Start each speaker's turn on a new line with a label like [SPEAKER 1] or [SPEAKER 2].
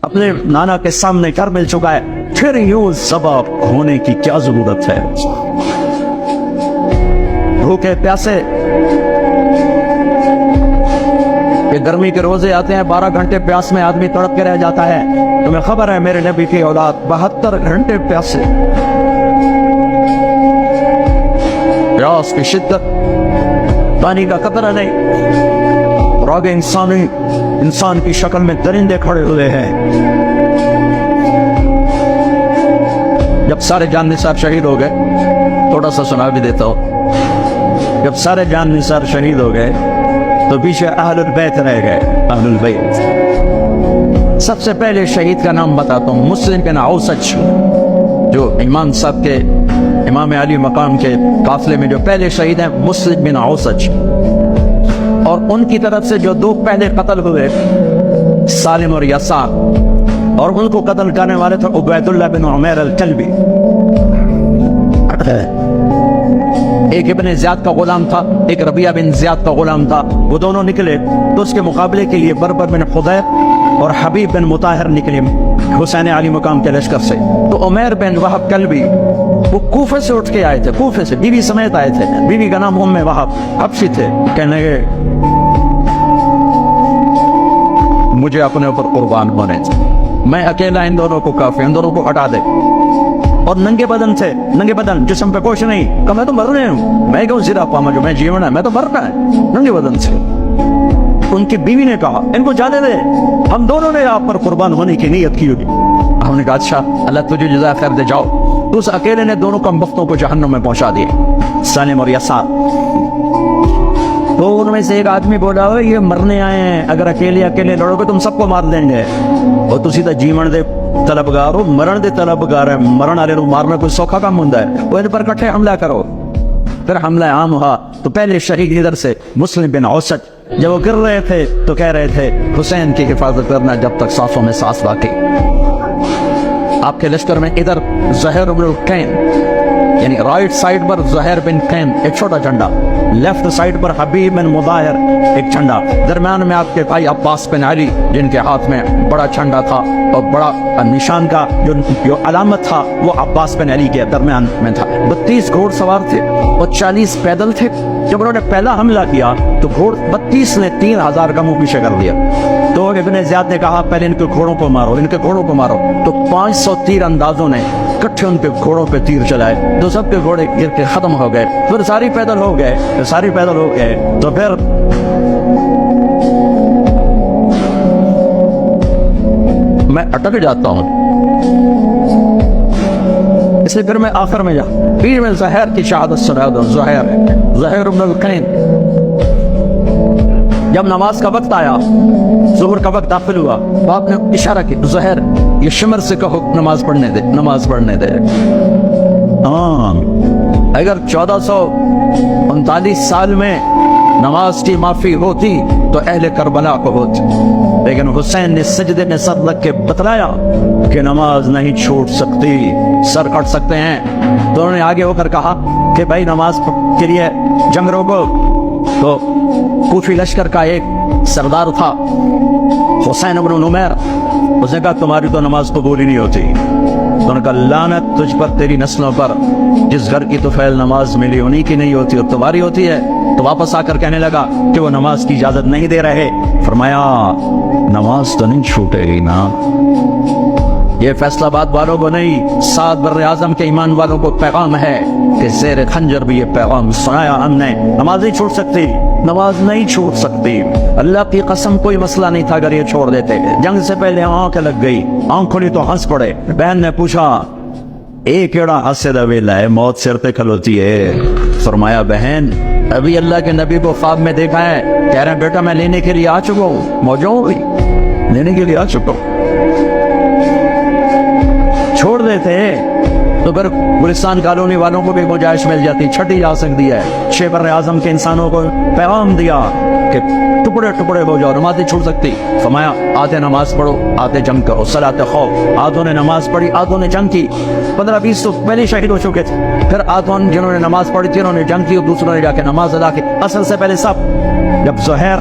[SPEAKER 1] اپنے نانا کے سامنے گھر مل چکا ہے، پھر یوں سبب ہونے کی کیا ضرورت ہے؟ بھوکے پیاسے، کہ گرمی کے روزے آتے ہیں 12 گھنٹے پیاس میں آدمی تڑپ کے رہ جاتا ہے. تمہیں خبر ہے میرے نبی کی اولاد 72 گھنٹے پیاسے، پیاس کی شدت، پانی کا قطرہ نہیں، اور آگے انسان کی شکل میں درندے کھڑے ہوئے ہیں. جب سارے جان نثار شہید ہو گئے، تھوڑا سا سنا بھی دیتا ہوں، جب سارے جان نثار شہید ہو گئے تو پیچھے اہل البیت رہ گئے. اہل البیت سب سے پہلے شہید کا نام بتاتا ہوں، مسلم بن اوسج، جو امام صاحب کے، امام علی مقام کے قافلے میں جو پہلے شہید ہیں، مسلم بن اوسج. اور ان کی طرف سے جو 2 پہلے قتل ہوئے، سالم اور یسار، اور ان کو قتل کرنے والے تھے عبید اللہ بن عمیر الکلبی. ایک ابن زیاد کا غلام تھا، ایک ربیعہ بن زیاد کا غلام تھا. وہ دونوں نکلے تو اس کے مقابلے کے لیے بربر بن حذیف اور حبیب بن مطاہر نکلے حسین علی مقام کے لشکر سے. تو عمیر بن وہب کلبی وہ کوفے سے اٹھ کے آئے تھے، کوفے سے بیوی سمیت آئے تھے. بیوی کا نام ام وہب، حبشی تھے. کہنے لگے مجھے اپنے اوپر قربان ہونے تھے، میں اکیلا ان دونوں کو کافی، ان دونوں کو ہٹا دے. اور ننگے بدن تھے، ننگے بدن، جسم پہ کچھ نہیں. کہ میں تو مرنے ہوں، میں کیوں زیرہ پاما جو میں جیون ہے، میں تو مرنا ہے. ننگے بدن تھے. ان کی بیوی نے کہا ان کو جانے دے، ہم دونوں نے آپ پر قربان ہونے کی نیت کی ہوگی. ہم نے کہا اچھا اللہ تجھے جزائے خیر دے، جاؤ. تو اس اکیلے نے دونوں کم بختوں کو جہنم میں پہنچا دیے، سالم اور یسار. تو ان میں سے ایک آدمی بولا یہ مرنے آئے ہیں، اگر اکیلے لڑو گے تم سب کو مار دیں گے. اور تسی تو جیون دے طلبگار ہو، مرن دے طلبگار ہے. مرن والے نو مارنا کوئی سوکھا کام ہوندا ہے؟ وہ ان پر کٹھے حملہ کرو. پھر حملہ عام ہوا تو پہلے شہید ادھر سے مسلم بن اوسج. جب وہ گر رہے تھے تو کہہ رہے تھے حسین کی حفاظت کرنا جب تک سانسوں میں سانس باقی. آپ کے لشکر میں ادھر زہیر بن القین، یعنی رائٹ سائڈ پر زہیر بن قین ایک چھوٹا جھنڈا، لیفٹ سائڈ پر حبیب بن مظاہر ایک جھنڈا، درمیان میں آپ کے بھائی عباس بن علی جن کے ہاتھ میں بڑا جھنڈا تھا اور بڑا نشان کا جو علامت تھا وہ عباس بن علی کے درمیان میں تھا. 32 گھوڑ سوار تھے اور 40 پیدل تھے. جب انہوں نے پہلا حملہ کیا تو گھوڑ 32 نے 3000 کا منہ پیچھے کر دیا. تو ابن زیاد نے کہا پہلے ان کے گھوڑوں کو مارو، ان کے گھوڑوں کو مارو. تو 500 تیر اندازوں نے کٹھے ان کے گھوڑوں پہ تیر چلائے تو سب کے گھوڑے گر کے ختم ہو گئے. پھر ساری پیدل ہو گئے تو پھر میں اٹک جاتا ہوں، اس لیے پھر میں آخر میں پھر میں زہیر کی شہادت سنا دوں. زہیر بن القین جب نماز کا وقت آیا، ظہر کا وقت داخل ہوا تو آپ نے اشارہ کیا زہیر یہ شمر سے کہو نماز پڑھنے دے. اگر 1439 سال میں نماز کی معافی ہوتی تو اہل کربلا کو ہوتی، لیکن حسین نے سجدے میں سر رکھ کے بتلایا کہ نماز نہیں چھوٹ سکتی، سر کٹ سکتے ہیں. تو انہوں نے آگے ہو کر کہا کہ بھائی نماز کے لیے جنگ روکو. تو کوفی لشکر کا ایک سردار تھا حسین بن نمیر، اس نے کہا تمہاری تو نماز قبول ہی نہیں ہوتی. تو انہوں نے کہا لعنت تجھ پر تیری نسلوں پر، جس گھر کی تو فعل نماز ملی انہی کی نہیں ہوتی اور تمہاری ہوتی ہے. تو واپس آ کر کہنے لگا کہ وہ نماز کی اجازت نہیں دے رہے. فرمایا نماز تو نہیں چھوٹے گی نا. یہ فیصلہ آباد والوں کو نہیں، 7 بر اعظم کے ایمان والوں کو پیغام ہے کہ زیر خنجر بھی یہ پیغام سنایا ہم نے. نماز نہیں چھوٹ سکتی، نماز نہیں چھوٹ سکتی. اللہ کی قسم کوئی مسئلہ نہیں تھا اگر یہ چھوڑ دیتے. جنگ سے پہلے آنکھ لگ گئی، آنکھ کھلی تو ہنس پڑے. بہن نے پوچھا اے کیڑا ہنسے دا ویلا ہے، موت سر پہ کھلوتی ہے. فرمایا بہن ابھی اللہ کے نبی کو خواب میں دیکھا ہے، کہہ رہے ہیں بیٹا میں لینے کے لیے آ چکا ہوں، موجود لینے کے لیے آ چکا ہوں. چھوڑ دیتے تو پھر گلستان کالونی والوں کو بھی گنجائش مل جاتی، چھٹی جا سکتی ہے. 6 بر اعظم کے انسانوں کو پیغام دیا کہ ٹکڑے ٹکڑے ہو جاؤ، نماز نہیں چھوڑ سکتی. فرمایا آدھے نماز پڑھو، آدھے جنگ کرو، صلاۃ خوف. آدھوں نے نماز پڑھی، آدھوں نے جنگ کی. 15-20 تو پہلے شہید ہو چکے تھے. پھر آدھوں جنہوں نے نماز پڑھی تھی انہوں نے جنگ کی اور دوسروں نے جا کے نماز ادا کی. اصل سے پہلے سب جب زہیر